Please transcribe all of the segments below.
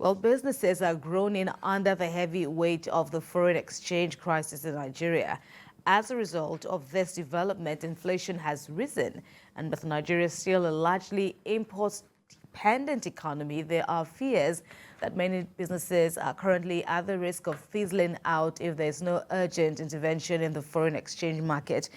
Well, businesses are groaning under the heavy weight of the foreign exchange crisis in Nigeria. As a result of this development, inflation has risen, and with Nigeria still a largely import-dependent economy, there are fears that many businesses are currently at the risk of fizzling out if there's no urgent intervention in the foreign exchange market.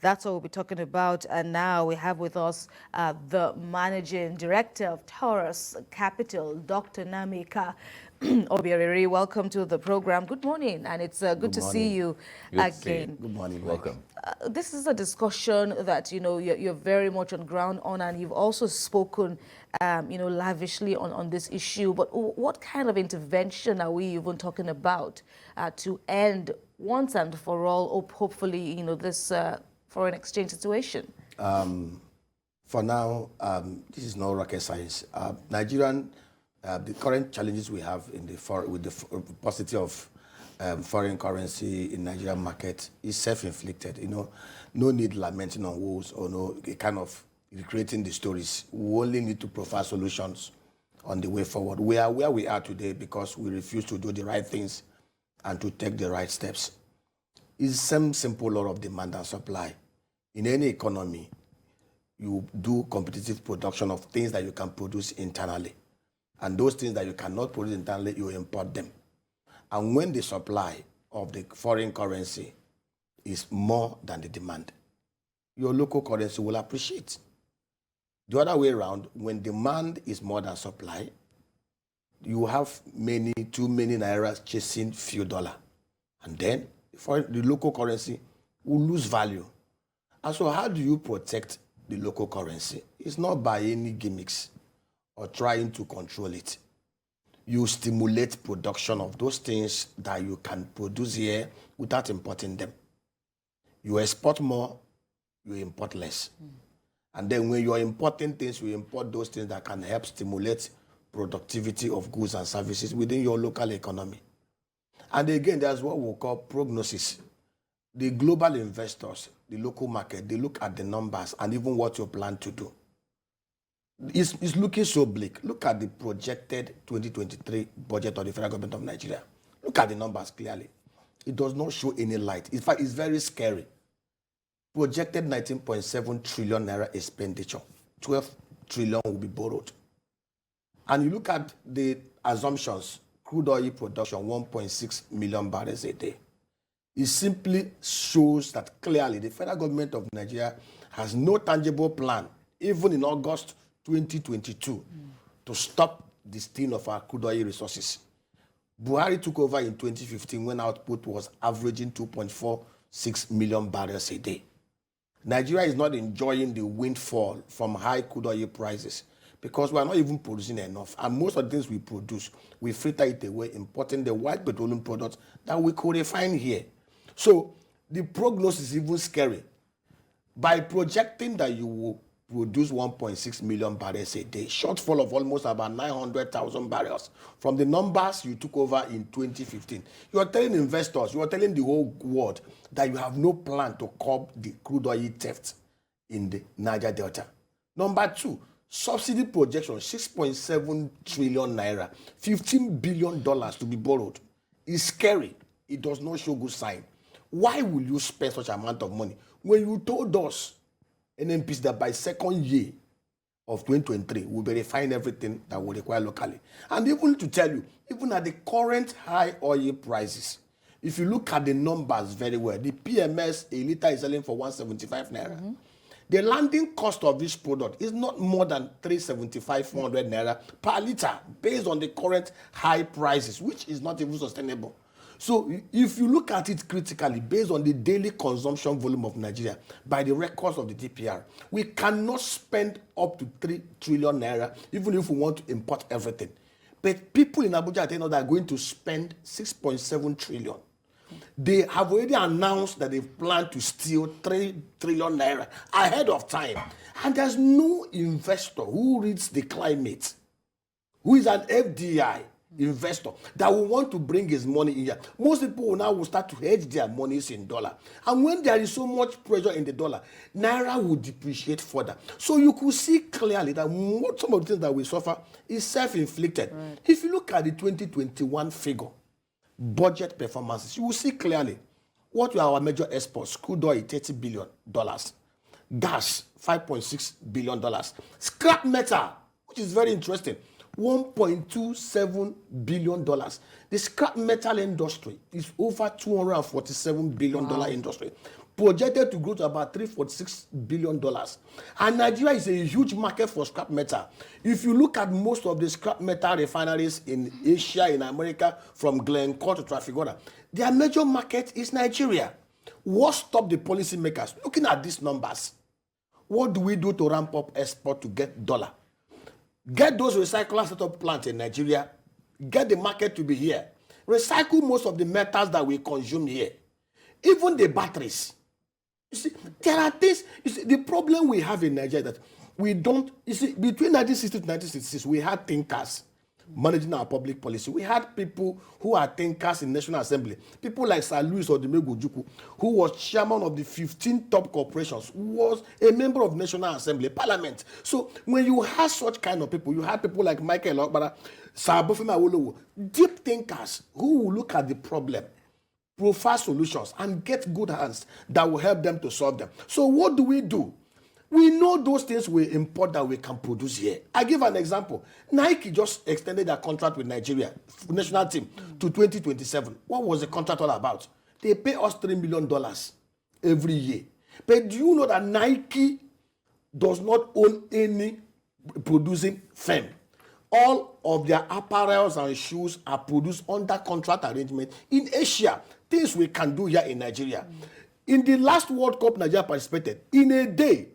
That's what we'll be talking about. And now we have with us the Managing Director of Taurus Capital, Dr. Namika Obioriri. Welcome to the program. Good morning, and it's good to see you again. Good morning. Welcome. This is a discussion that, you're very much on ground on, and you've also spoken, lavishly on this issue. But what kind of intervention are we even talking about to end once and for all, hopefully, this foreign exchange situation? For now, this is no rocket science. The current challenges we have with the paucity of foreign currency in Nigerian market is self-inflicted. No need lamenting on woes or no kind of recreating the stories. We only need to provide solutions on the way forward. We are where we are today because we refuse to do the right things and to take the right steps. It's some simple law of demand and supply. In any economy, you do competitive production of things that you can produce internally. And those things that you cannot produce internally, you import them. And when the supply of the foreign currency is more than the demand, your local currency will appreciate. The other way around, when demand is more than supply, you have too many nairas chasing few dollar. And then the local currency will lose value. And so how do you protect the local currency? It's not by any gimmicks or trying to control it. You stimulate production of those things that you can produce here without importing them. You export more, you import less. And then when you are importing things, you import those things that can help stimulate productivity of goods and services within your local economy. And again, there's what we call prognosis. The global investors, the local market, they look at the numbers and even what you plan to do. It's looking so bleak. Look at the projected 2023 budget of the federal government of Nigeria. Look at the numbers clearly. It does not show any light. In fact, it's very scary. Projected 19.7 trillion naira expenditure. 12 trillion will be borrowed. And you look at the assumptions, crude oil production, 1.6 million barrels a day. It simply shows that clearly the federal government of Nigeria has no tangible plan, even in August 2022, to stop the stealing of our crude oil resources. Buhari took over in 2015 when output was averaging 2.46 million barrels a day. Nigeria is not enjoying the windfall from high crude oil prices because we are not even producing enough. And most of the things we produce, we fritter it away, importing the white petroleum products that we could refine here. So the prognosis is even scary. By projecting that you will produce 1.6 million barrels a day, shortfall of almost about 900,000 barrels from the numbers you took over in 2015. You are telling investors, you are telling the whole world that you have no plan to curb the crude oil theft in the Niger Delta. Number two, subsidy projection, 6.7 trillion naira, $15 billion to be borrowed. It's scary. It does not show good sign. Why will you spend such amount of money when you told us, NNPC, that by second year of 2023, we'll be refining everything that we require locally? And even to tell you, even at the current high oil prices, if you look at the numbers very well, the PMS, a liter is selling for 175 naira. The landing cost of this product is not more than 375, 400 naira per liter based on the current high prices, which is not even sustainable. So if you look at it critically, based on the daily consumption volume of Nigeria, by the records of the DPR, we cannot spend up to 3 trillion naira, even if we want to import everything. But people in Abuja, they know they are going to spend 6.7 trillion. They have already announced that they plan to steal 3 trillion naira ahead of time. And there's no investor who reads the climate, who is an FDI, investor that will want to bring his money in here. Most people now will start to hedge their monies in dollar. And when there is so much pressure in the dollar, Naira will depreciate further. So you could see clearly that some of the things that we suffer is self-inflicted. Right. If you look at the 2021 figure, budget performances, you will see clearly what were our major exports. Crude oil, $30 billion. Gas, $5.6 billion. Scrap metal, which is very interesting, $1.27 billion. The scrap metal industry is over $247 billion industry, projected to grow to about $346 billion. And Nigeria is a huge market for scrap metal. If you look at most of the scrap metal refineries in Asia, in America, from Glencore to Trafigura, their major market is Nigeria. What stopped the policymakers? Looking at these numbers, what do we do to ramp up export to get dollar? Get those recyclers set up plants in Nigeria. Get the market to be here. Recycle most of the metals that we consume here. Even the batteries. You see, there are things. You see, the problem we have in Nigeria that we don't. You see, between 1960 to 1966, we had thinkers managing our public policy. We had people who are thinkers in National Assembly. People like Sir Louis Odumegwu, who was chairman of the 15 top corporations, who was a member of National Assembly, Parliament. So when you have such kind of people, you have people like Michael Okpara, Sir Bofemi Awolowo, deep thinkers who will look at the problem, profile solutions, and get good hands that will help them to solve them. So what do? We know those things we import that we can produce here. I give an example. Nike just extended their contract with Nigeria, national team, to 2027. What was the contract all about? They pay us $3 million every year. But do you know that Nike does not own any producing firm? All of their apparels and shoes are produced under contract arrangement in Asia. Things we can do here in Nigeria. In the last World Cup Nigeria participated, in a day,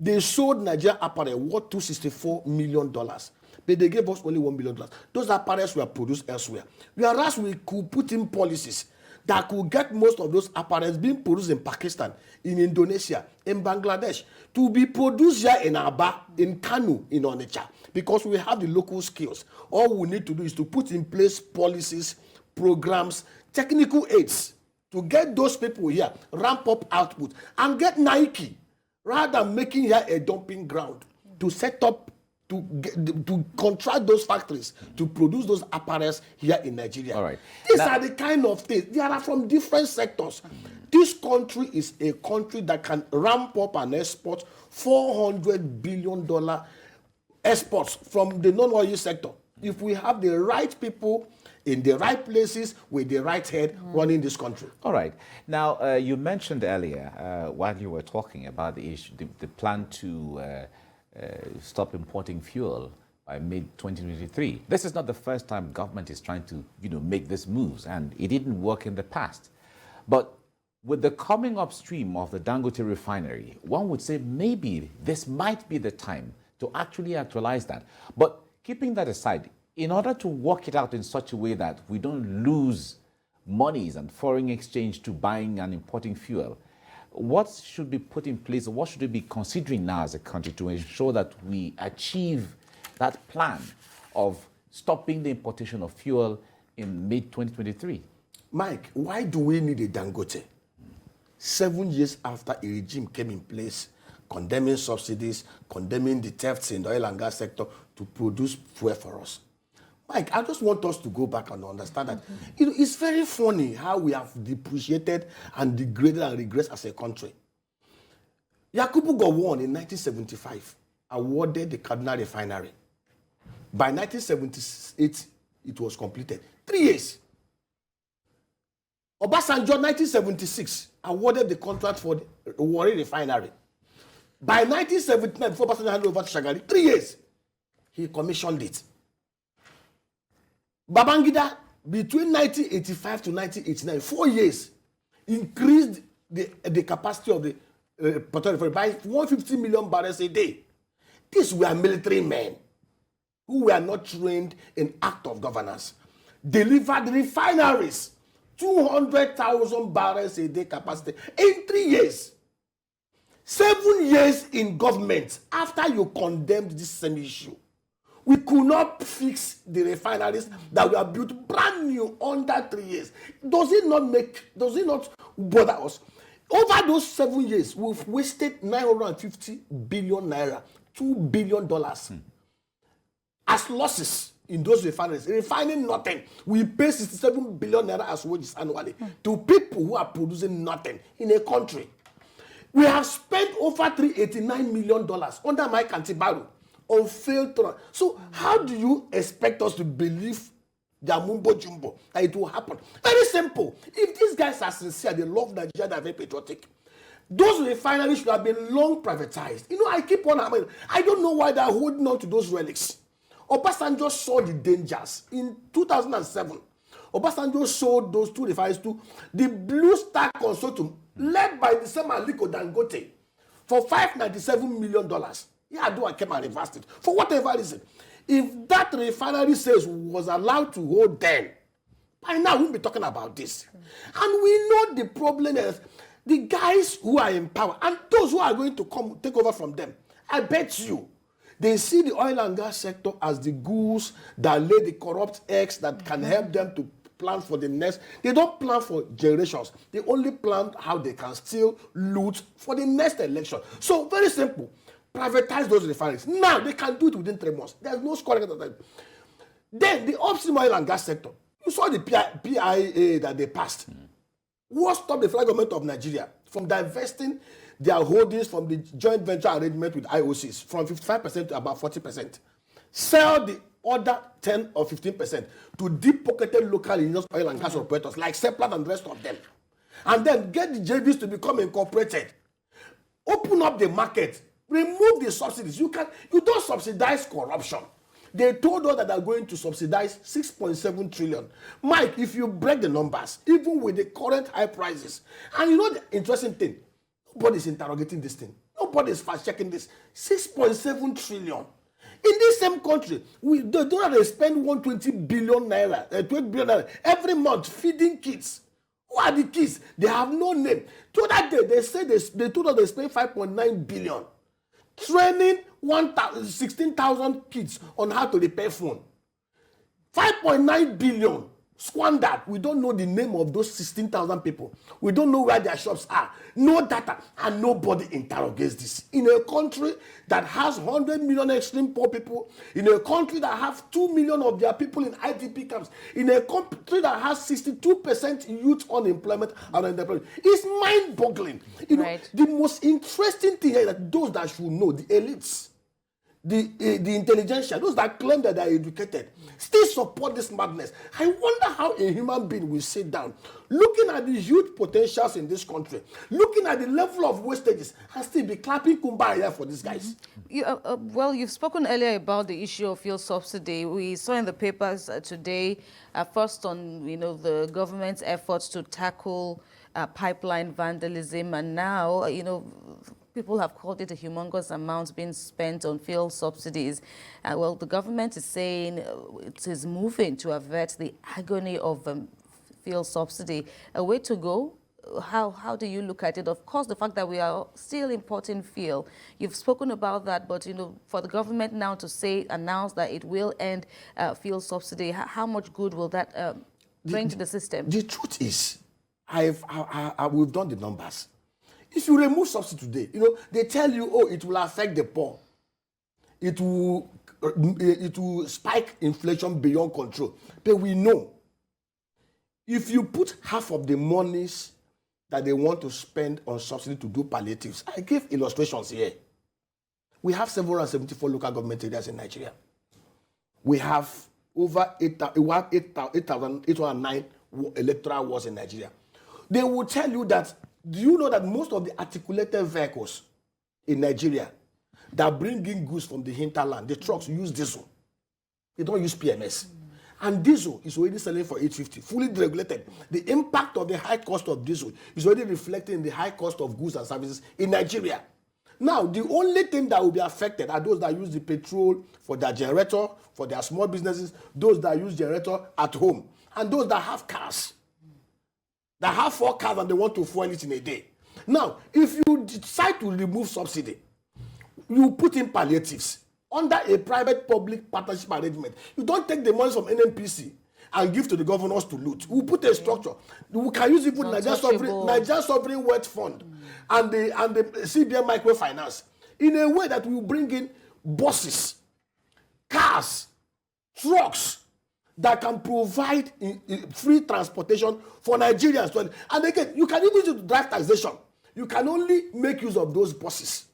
they sold Nigeria apparel worth $264 million. But they gave us only $1 million. Those apparels were produced elsewhere. Whereas we could put in policies that could get most of those apparels being produced in Pakistan, in Indonesia, in Bangladesh, to be produced here in Aba, in Kanu, in Onitsha, because we have the local skills. All we need to do is to put in place policies, programs, technical aids to get those people here, ramp up output, and get Nike, rather than making here a dumping ground, to set up, to contract those factories to produce those apparels here in Nigeria. All right. These are the kind of things. They are from different sectors. This country is a country that can ramp up and export $400 billion exports from the non-oil sector if we have the right people in the right places with the right head running this country. All right. Now, you mentioned earlier, while you were talking about the issue, the plan to stop importing fuel by mid-2023. This is not the first time government is trying to, make these moves, and it didn't work in the past. But with the coming upstream of the Dangote Refinery, one would say maybe this might be the time to actually actualize that. But keeping that aside, in order to work it out in such a way that we don't lose monies and foreign exchange to buying and importing fuel, what should be put in place, or what should we be considering now as a country to ensure that we achieve that plan of stopping the importation of fuel in mid-2023? Mike, why do we need a Dangote? 7 years after a regime came in place, condemning subsidies, condemning the thefts in the oil and gas sector to produce fuel for us. Mike, I just want us to go back and understand that it's very funny how we have depreciated and degraded and regressed as a country. Yakubu Gowon in 1975 awarded the Kaduna Refinery. By 1978, it was completed. 3 years. Obasanjo, 1976, awarded the contract for the Warri Refinery. By 1979, before Obasanjo handed over to Shagari, 3 years, he commissioned it. Babangida, between 1985 to 1989, 4 years, increased the capacity of the Port Refinery by 150 million barrels a day. These were military men who were not trained in act of governance. Delivered refineries, 200,000 barrels a day capacity in 3 years. 7 years in government after you condemned this same issue. We could not fix the refineries that were built brand new under 3 years. Does it not bother us? Over those 7 years, we've wasted 950 billion naira, $2 billion as losses in those refineries, refining nothing. We pay 67 billion naira as wages annually to people who are producing nothing in a country. We have spent over $389 million under Mike Antibaro on failed trust. So how do you expect us to believe the mumbo jumbo that it will happen? Very simple. If these guys are sincere, they love Nigeria, they are very patriotic, those refineries should have been long privatized. I keep on, I don't know why they're holding on to those relics. Obasanjo saw the dangers in 2007. Obasanjo sold those 2 refineries to the Blue Star Consortium, led by the same Aliko Dangote, for $597 million. I came and reversed it for whatever reason. If that refinery sales was allowed to hold then, by now we won't be talking about this. And we know the problem is the guys who are in power and those who are going to come take over from them. I bet you they see the oil and gas sector as the goose that lay the corrupt eggs that can help them to plan for the next. They don't plan for generations. They only plan how they can still loot for the next election. So very simple. Privatize those refineries. Now they can do it within 3 months. There's no scoring at the time. Then the upstream oil and gas sector. You saw the PIA that they passed. What stopped the federal government of Nigeria from divesting their holdings from the joint venture arrangement with IOCs from 55% to about 40%? Sell the other 10 or 15% to deep-pocketed local indigenous oil and gas operators like Seplat and the rest of them. And then get the JVs to become incorporated. Open up the market. Remove the subsidies. You don't subsidize corruption. They told us that they're going to subsidize 6.7 trillion. Mike, if you break the numbers, even with the current high prices, and the interesting thing, nobody's interrogating this thing. Nobody's fast-checking this. 6.7 trillion. In this same country, they spend 120 billion naira, 20 billion naira every month feeding kids. Who are the kids? They have no name. To that day, they told us they spend 5.9 billion. Training 16,000 kids on how to repair phone. 5.9 billion squandered. We don't know the name of those 16,000 people. We don't know where their shops are. No data, and nobody interrogates this. In a country that has 100 million extreme poor people, in a country that has 2 million of their people in IDP camps, in a country that has 62% youth unemployment and unemployment, it's mind-boggling. The most interesting thing is that those that should know, the elites, the intelligentsia, those that claim that they are educated, still support this madness. I wonder how a human being will sit down, looking at the huge potentials in this country, looking at the level of wastages, and still be clapping kumbaya for these guys. Well, you've spoken earlier about the issue of fuel subsidy. We saw in the papers today, first on the government's efforts to tackle pipeline vandalism, and now people have called it a humongous amount being spent on fuel subsidies. Well, the government is saying it is moving to avert the agony of fuel subsidy. A way to go? How do you look at it? Of course, the fact that we are still importing fuel, you've spoken about that, but for the government now to announce that it will end fuel subsidy, how much good will that bring to the system? The truth is, we've done the numbers. If you remove subsidy today, they tell you, it will affect the poor. It will spike inflation beyond control. But we know, if you put half of the monies that they want to spend on subsidy to do palliatives, I gave illustrations here. We have 774 local government areas in Nigeria. We have over 8,809 electoral wards in Nigeria. They will tell you that. Do you know that most of the articulated vehicles in Nigeria that bring in goods from the hinterland, the trucks use diesel. They don't use PMS. And diesel is already selling for $8.50, fully deregulated. The impact of the high cost of diesel is already reflected in the high cost of goods and services in Nigeria. Now, the only thing that will be affected are those that use the petrol for their generator, for their small businesses, those that use generator at home, and those that have cars. That have 4 cars and they want to fuel it in a day. Now, if you decide to remove subsidy, you put in palliatives. under a private-public partnership arrangement. You don't take the money from NNPC and give to the governors to loot. We put a structure. We can use even Nigeria Sovereign Wealth Fund and the CBN Microfinance in a way that will bring in buses, cars, trucks that can provide free transportation for Nigerians. And again, you can even use it to drive taxation. You can only make use of those buses,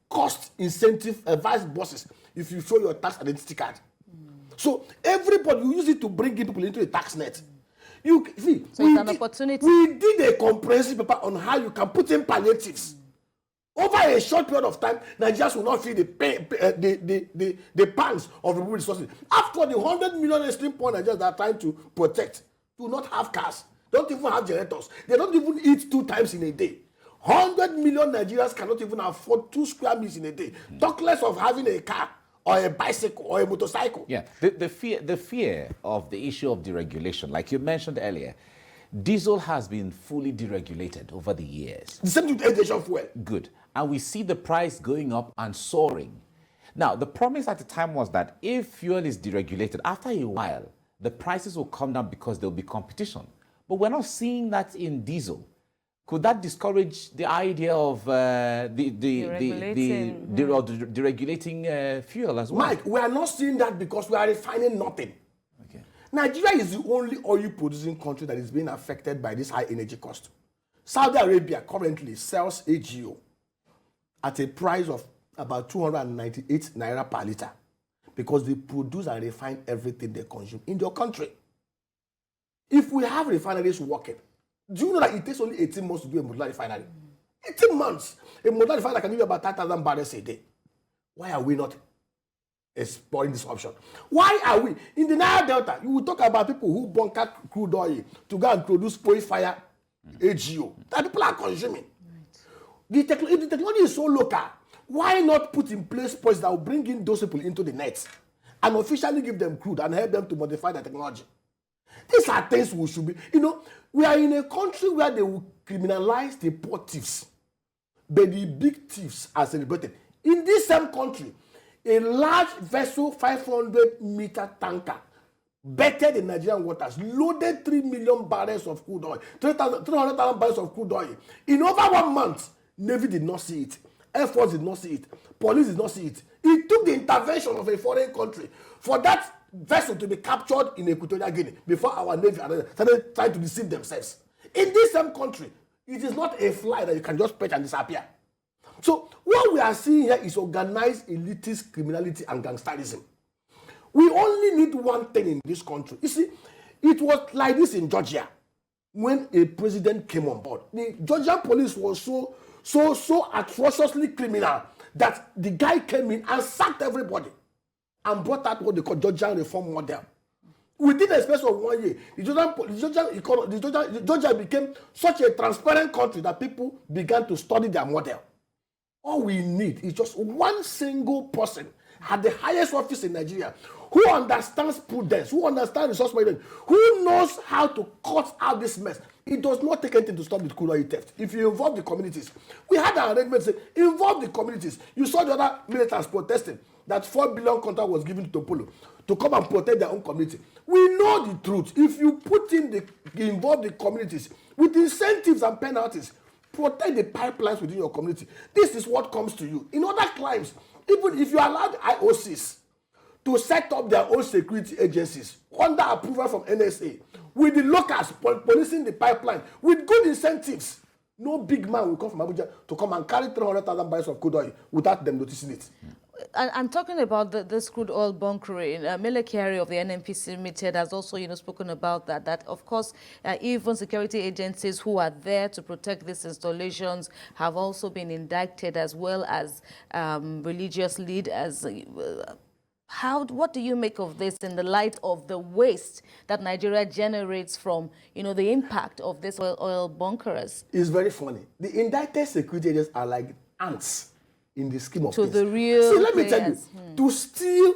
cost incentive advised buses, if you show your tax identity card. So everybody, you use it to bring in people into a tax net. You see, so it's an opportunity. We did a comprehensive paper on how you can put in palliatives. Over a short period of time, Nigerians will not feel the pangs of the resources. After the 100 million extreme poor Nigerians that are trying to protect, do not have cars, don't even have generators. They don't even eat 2 times in a day. 100 million Nigerians cannot even afford 2 square meals in a day. Talk less of having a car or a bicycle or a motorcycle. Yeah, the fear of the issue of deregulation, like you mentioned earlier, diesel has been fully deregulated over the years. The same with aviation fuel. Good. And we see the price going up and soaring. Now, the promise at the time was that if fuel is deregulated, after a while, the prices will come down because there will be competition. But we're not seeing that in diesel. Could that discourage the idea of deregulating fuel as well? Mike, we are not seeing that because we are refining nothing. Okay. Nigeria is the only oil-producing country that is being affected by this high energy cost. Saudi Arabia currently sells AGO at a price of about 298 naira per liter because they produce and refine everything they consume in their country. If we have refineries working, do you know that it takes only 18 months to do a modular refinery? 18 months. A modular refinery can give you about 5,000 barrels a day. Why are we not exploring this option? Why are we? In the Nile Delta, you will talk about people who bunker crude oil to go and produce spoil fire AGO that people are consuming. If the technology is so local, why not put in place points that will bring in those people into the net and officially give them crude and help them to modify the technology? These are things we should be, we are in a country where they will criminalize the poor thieves, but the big thieves are celebrated. In this same country, a large vessel, 500-meter tanker, bettered in Nigerian waters, loaded 3 million barrels of crude oil, 300,000 barrels of crude oil. In over 1 month, Navy did not see it. Air Force did not see it. Police did not see it. It took the intervention of a foreign country for that vessel to be captured in Equatorial Guinea before our Navy started trying to deceive themselves. In this same country, it is not a fly that you can just patch and disappear. So what we are seeing here is organized elitist criminality and gangsterism. We only need one thing in this country. You see, it was like this in Georgia when a president came on board. The Georgian police was so atrociously criminal that the guy came in and sacked everybody and brought out what they call Georgian reform model. Within a space of 1 year, Georgia became such a transparent country that people began to study their model. All we need is just one single person at the highest office in Nigeria who understands prudence, who understands resource management, who knows how to cut out this mess. It does not take anything to stop the crude oil theft. If you involve the communities, we had an arrangement saying, involve the communities. You saw the other militants protesting that 4 billion contract was given to Topolo to come and protect their own community. We know the truth. If you involve the communities with incentives and penalties, protect the pipelines within your community. This is what comes to you. In other climes, even if you allow the IOCs to set up their own security agencies under approval from NSA, with the locals policing the pipeline, with good incentives, no big man will come from Abuja to come and carry 300,000 barrels of crude oil without them noticing it. And talking about this crude oil bunkering, Mele Kyari of the NNPC Limited has also, spoken about that of course, even security agencies who are there to protect these installations have also been indicted, as well as religious leaders. What do you make of this in the light of the waste that Nigeria generates from, the impact of these oil bunkers? It's very funny. The indicted security agents are like ants in the scheme of things. To the real See, let me tell you, to steal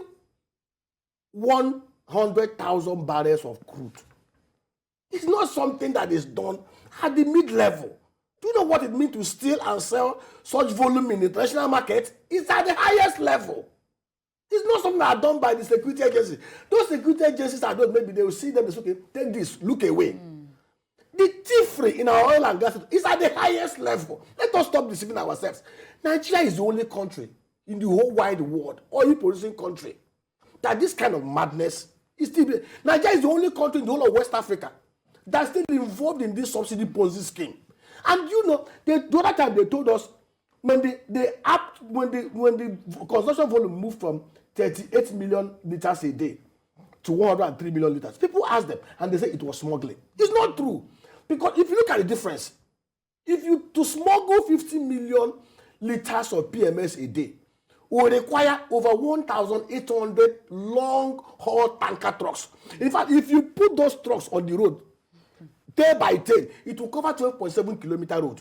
100,000 barrels of crude, it's not something that is done at the mid-level. Do you know what it means to steal and sell such volume in the international market? It's at the highest level. It's not something that are done by the security agencies. Those security agencies are done, maybe they will see them and say, okay, take this, look away. The thievery in our oil and gas is at the highest level. Let us stop deceiving ourselves. Nigeria is the only country in the whole wide world, oil producing country, that this kind of madness is still. Nigeria is the only country in the whole of West Africa that's still involved in this subsidy Ponzi scheme. And you know, the other time they told us when the consumption volume moved from 38 million liters a day to 103 million liters, people asked them and they said it was smuggling. It's not true. Because if you look at the difference, if you to smuggle 50 million liters of PMS a day will require over 1,800 long-haul tanker trucks. In fact, if you put those trucks on the road, day by day, it will cover 12.7 kilometer road.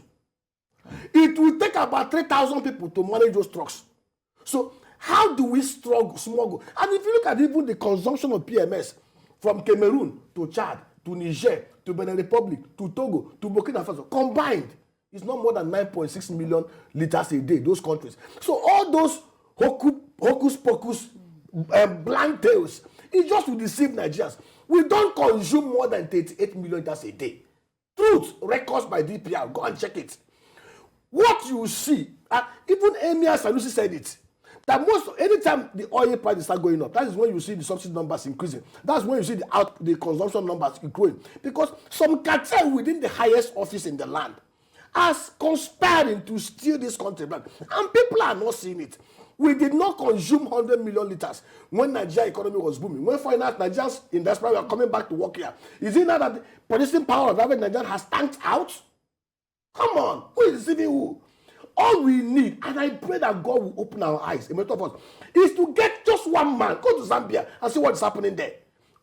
It will take about 3,000 people to manage those trucks. So how do we smuggle? And if you look at even the consumption of PMS from Cameroon to Chad to Niger to Benin Republic to Togo to Burkina Faso combined, it's not more than 9.6 million liters a day, those countries. So all those hocus pocus blank tales, it's just to deceive Nigerians. We don't consume more than 38 million liters a day. Truth, records by DPR, go and check it. What you see, even Emir Sanusi said it, that anytime the oil prices start going up, that is when you see the subsidy numbers increasing. That's when you see the consumption numbers growing. Because some cartel within the highest office in the land are conspiring to steal this country back. And people are not seeing it. We did not consume 100 million liters when Nigeria economy was booming. When foreigners, Nigerians in diaspora were coming back to work here. Is it now that the producing power of average Nigeria has tanked out? Come on, who is deceiving who? All we need, and I pray that God will open our eyes, a matter of us, is to get just one man, go to Zambia and see what is happening there.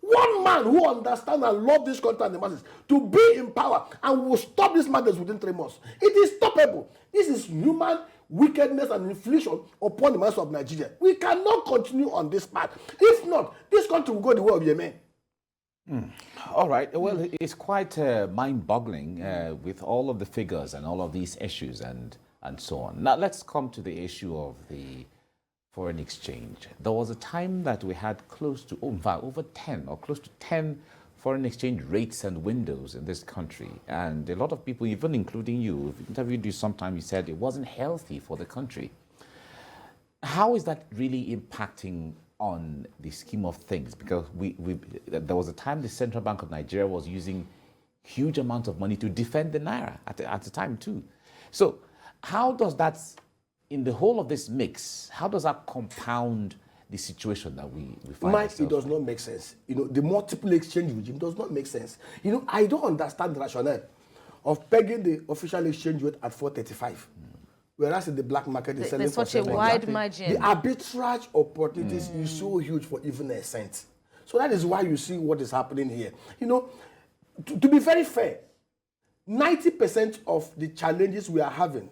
One man who understands and loves this country and the masses to be in power and will stop this madness within 3 months. It is stoppable. This is human wickedness and inflation upon the masses of Nigeria. We cannot continue on this path. If not, this country will go the way of Yemen. All right. Well, it's quite mind-boggling with all of the figures and all of these issues and so on. Now, let's come to the issue of the foreign exchange. There was a time that we had close to, over 10 or close to 10 foreign exchange rates and windows in this country. And a lot of people, even including you, interviewed you sometime, you said it wasn't healthy for the country. How is that really impacting on the scheme of things? Because there was a time the Central Bank of Nigeria was using huge amounts of money to defend the Naira at the time too. So how does that, in the whole of this mix, how does that compound the situation that we find Mike, ourselves it does not make sense. You know, the multiple exchange regime does not make sense. You know, I don't understand the rationale of pegging the official exchange rate at 435. Whereas in the black market, they're selling for such a wide margin. The arbitrage opportunities is so huge for even a cent. So that is why you see what is happening here. You know, to be very fair, 90% of the challenges we are having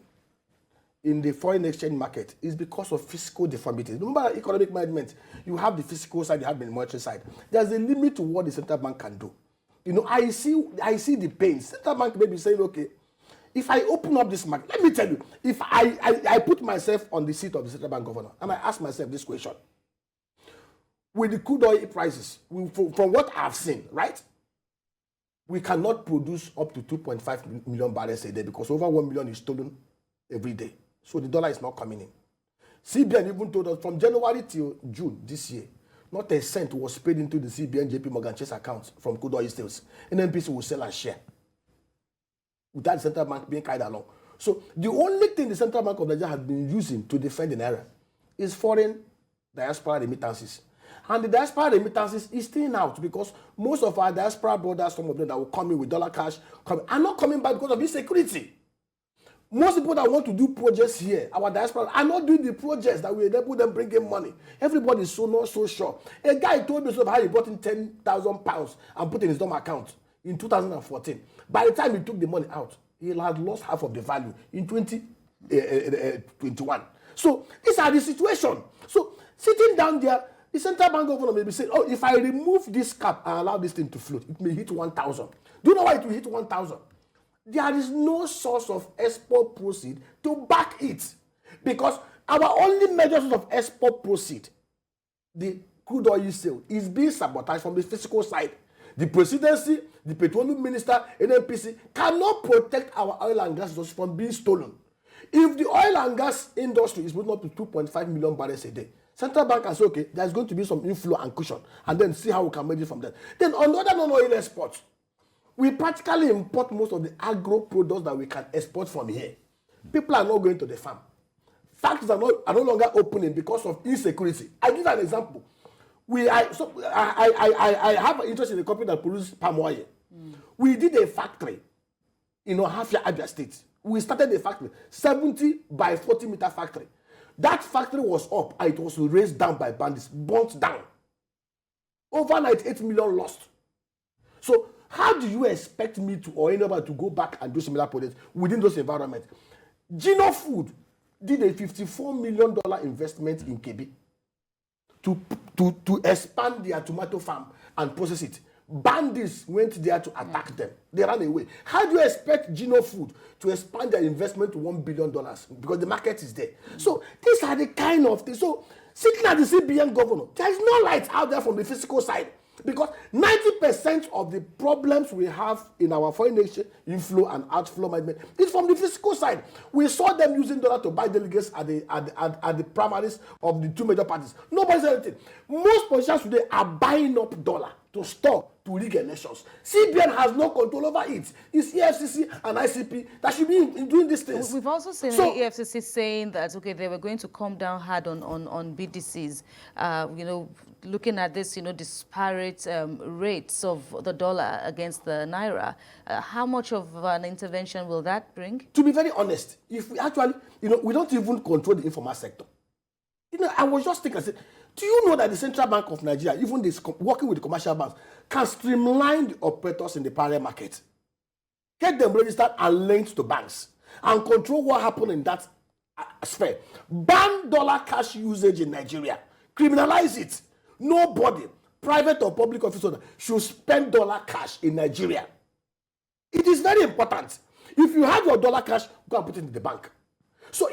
in the foreign exchange market is because of fiscal deformities. Remember economic management, you have the fiscal side, you have the monetary side. There's a limit to what the central bank can do. You know, I see the pain. Central bank may be saying, okay, if I open up this market, let me tell you, if I put myself on the seat of the central bank governor and I ask myself this question, with the crude oil prices, from what I've seen, right, we cannot produce up to 2.5 million barrels a day because over 1 million is stolen every day. So the dollar is not coming in. CBN even told us from January till June this year, not a cent was paid into the CBN JP Morgan Chase accounts from crude oil sales. NNPC will sell and share, without the central bank being carried along. So the only thing the central bank of Nigeria has been using to defend the naira is foreign diaspora remittances. And the diaspora remittances is staying out because most of our diaspora brothers, some of them that will come in with dollar cash, are not coming back because of insecurity. Most people that want to do projects here, our diaspora, are not doing the projects that will enable them bring in money. Everybody is not so sure. A guy told me how he brought in £10,000 and put in his dorm account in 2014. By the time he took the money out, he had lost half of the value in 2021. So these are the situation. So sitting down there, the central bank governor may be saying, oh, if I remove this cap and allow this thing to float, it may hit 1,000. Do you know why it will hit 1,000? There is no source of export proceed to back it. Because our only major source of export proceed the crude oil sale is being sabotaged from the fiscal side. The presidency, the petroleum minister, NNPC cannot protect our oil and gas resources from being stolen. If the oil and gas industry is moving up to 2.5 million barrels a day, central bank can say, okay, there's going to be some inflow and cushion, and then see how we can manage it from there. Then on the other non-oil exports, we practically import most of the agro products that we can export from here. People are not going to the farm. Factories are no longer opening because of insecurity. I give an example. I have an interest in a company that produces palm oil. We did a factory in Ohafia, Abia State. We started a factory, 70 by 40 meter factory. That factory was up and it was raised down by bandits, burnt down. Overnight, 8 million lost. So how do you expect me to or anybody to go back and do similar projects within those environments? Gino Food did a $54 million investment in KB to expand their tomato farm and process it. Bandits went there to attack them. They ran away. How do you expect Gino Food to expand their investment to $1 billion? Because the market is there. So these are the kind of things. So sitting at the CBN governor, there is no light out there from the fiscal side. Because 90% of the problems we have in our foreign exchange inflow and outflow management is from the fiscal side. We saw them using dollar to buy delegates at the primaries of the two major parties. Nobody said anything. Most politicians today are buying up dollar to store to rig elections. CBN has no control over it. It's EFCC and ICP that should be in doing these things. We've also seen the EFCC saying that, okay, they were going to come down hard on BDCs, looking at this, disparate rates of the dollar against the naira. How much of an intervention will that bring? To be very honest, if we actually, we don't even control the informal sector. I was just thinking, I said, do you know that the Central Bank of Nigeria, even this working with the commercial banks, can streamline the operators in the parallel market, get them registered and linked to banks, and control what happened in that sphere? Ban dollar cash usage in Nigeria. Criminalize it. Nobody, private or public officer, should spend dollar cash in Nigeria. It is very important. If you have your dollar cash, go and put it in the bank. So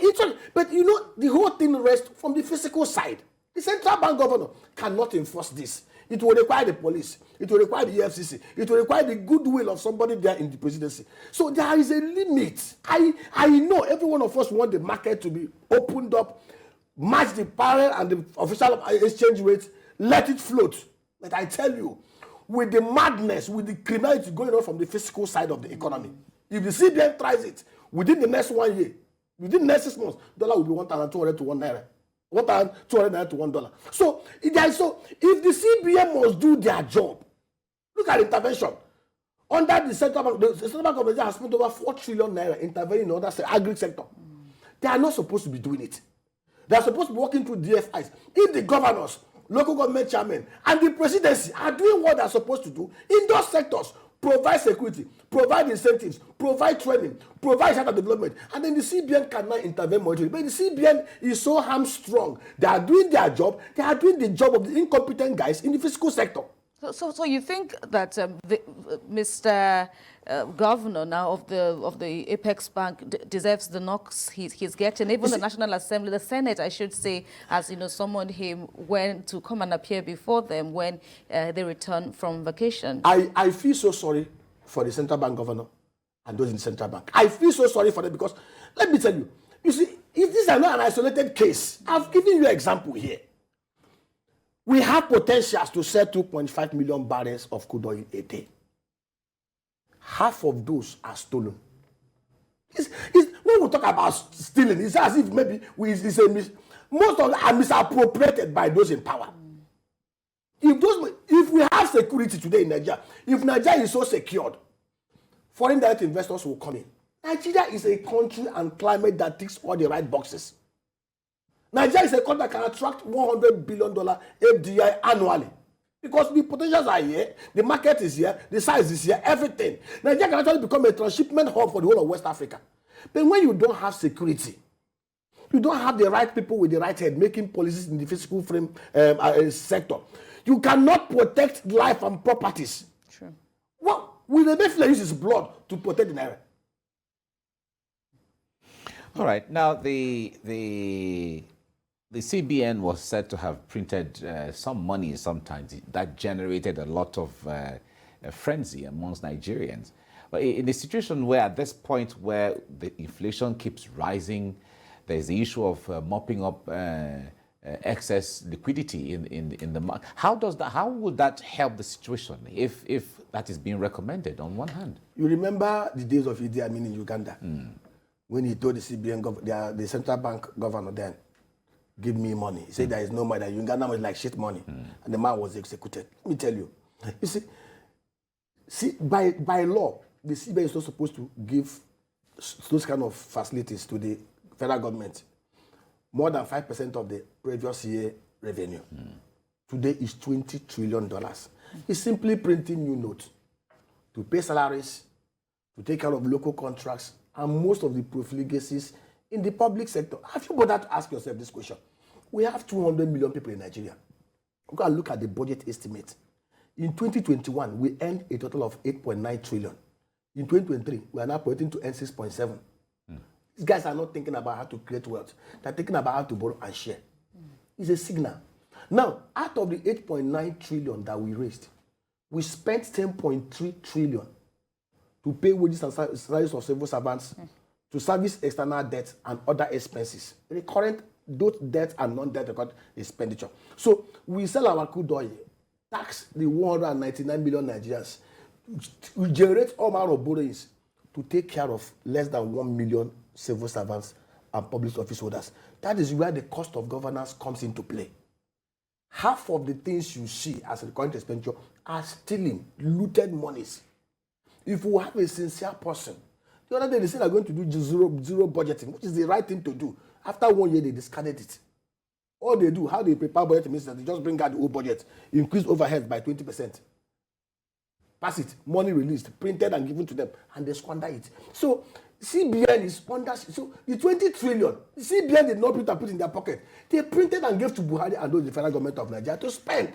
but the whole thing rests from the physical side. The central bank governor cannot enforce this. It will require the police. It will require the EFCC. It will require the goodwill of somebody there in the presidency. So there is a limit. I know every one of us want the market to be opened up, match the parallel and the official exchange rate, let it float. But I tell you, with the madness, with the criminality going on from the fiscal side of the economy, if the CBN tries it within the next 1 year, within the next 6 months, dollar will be 1,200 to 1 naira. 1,200 naira to $1. So if the CBN must do their job, look at intervention. Under the central bank of Nigeria has spent over 4 trillion naira intervening in other agri sector. They are not supposed to be doing it. They are supposed to be working through DFIs. If the governors, local government chairmen, and the presidency are doing what they are supposed to do in those sectors, provide security, provide incentives, provide training, provide sector development, and then the CBN cannot intervene monitoring. But the CBN is so hamstrung. They are doing their job. They are doing the job of the incompetent guys in the fiscal sector. So you think that Mr. Governor now of the Apex Bank deserves the knocks he's getting? Even the National Assembly, the Senate, I should say, has summoned him to come and appear before them when they return from vacation. I feel so sorry for the central bank governor and those in the central bank. I feel so sorry for them because let me tell you, see, if this is not an isolated case, I've given you an example here. We have potentials to sell 2.5 million barrels of crude oil a day. Half of those are stolen. When we talk about stealing, it's as if maybe most of them are misappropriated by those in power. If we have security today in Nigeria, if Nigeria is so secured, foreign direct investors will come in. Nigeria is a country and climate that ticks all the right boxes. Nigeria is a country that can attract $100 billion FDI annually. Because the potentials are here, the market is here, the size is here, everything. Nigeria can actually become a transshipment hub for the whole of West Africa. But when you don't have security, you don't have the right people with the right head making policies in the fiscal frame sector, you cannot protect life and properties. True. Well, will the Mayflower use his blood to protect the naira? All right. Now, the The CBN was said to have printed some money sometimes that generated a lot of frenzy amongst Nigerians. But in a situation where at this point where the inflation keeps rising, there's the issue of mopping up excess liquidity in the market. How would that help the situation if that is being recommended on one hand? You remember the days of Idi Amin in Uganda when he told the CBN, the central bank governor then, give me money. He said there is no money. That Uganda was like shit money, and the man was executed. Let me tell you, you see, by law, the CBN is not supposed to give those kind of facilities to the federal government. More than 5% of the previous year revenue. Today is $20 trillion. It's simply printing new notes to pay salaries, to take care of local contracts, and most of the profligacies in the public sector. Have you bothered to ask yourself this question? We have 200 million people in Nigeria. Go and look at the budget estimate. In 2021, we earned a total of 8.9 trillion. In 2023, we are now projecting to earn 6.7. These guys are not thinking about how to create wealth. They're thinking about how to borrow and share. It's a signal. Now, out of the 8.9 trillion that we raised, we spent 10.3 trillion to pay wages and salaries of civil servants, to service external debt and other expenses. Recurrent, both debt and non-debt expenditure. So we sell our crude oil, tax the 199 million Nigerians, we generate all manner of borrowings to take care of less than 1 million civil servants and public office holders. That is where the cost of governance comes into play. Half of the things you see as a recurrent expenditure are stealing, looted monies. If we have a sincere person, the other day they said they're going to do zero budgeting, which is the right thing to do. After 1 year, they discarded it. All they do, how they prepare budget means that they just bring out the old budget, increase overhead by 20%. Pass it, money released, printed and given to them, and they squander it. So CBN is under, so the 20 trillion, CBN did not print and put in their pocket. They printed and gave to Buhari and the federal government of Nigeria to spend,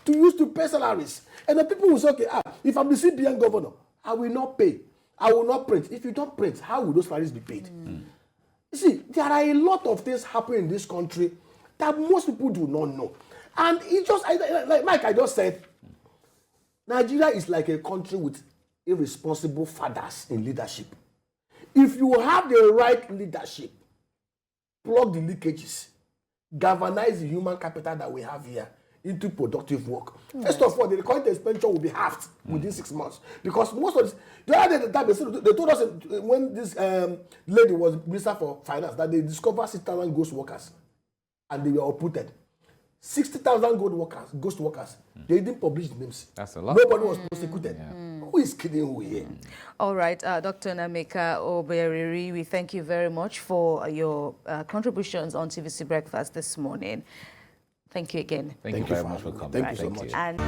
to use to pay salaries. And the people will say, okay, if I'm the CBN governor, I will not pay. I will not print. If you don't print, how will those salaries be paid? You see, there are a lot of things happening in this country that most people do not know. And it just, like Mike, I just said, Nigeria is like a country with irresponsible fathers in leadership. If you have the right leadership, plug the leakages, galvanize the human capital that we have here into productive work. First of all, the recurrent expenditure will be halved within 6 months. Because most of this, the other day they told us when this lady was Minister for Finance that they discovered 6,000 ghost workers and they were uprooted. 60,000 ghost workers. They didn't publish the names. That's a lot. Nobody was prosecuted. Who is kidding who here? All right, Dr. Nameka Oberiri, we thank you very much for your contributions on TVC Breakfast this morning. Thank you again. Thank you very much for coming. Thank you so much. And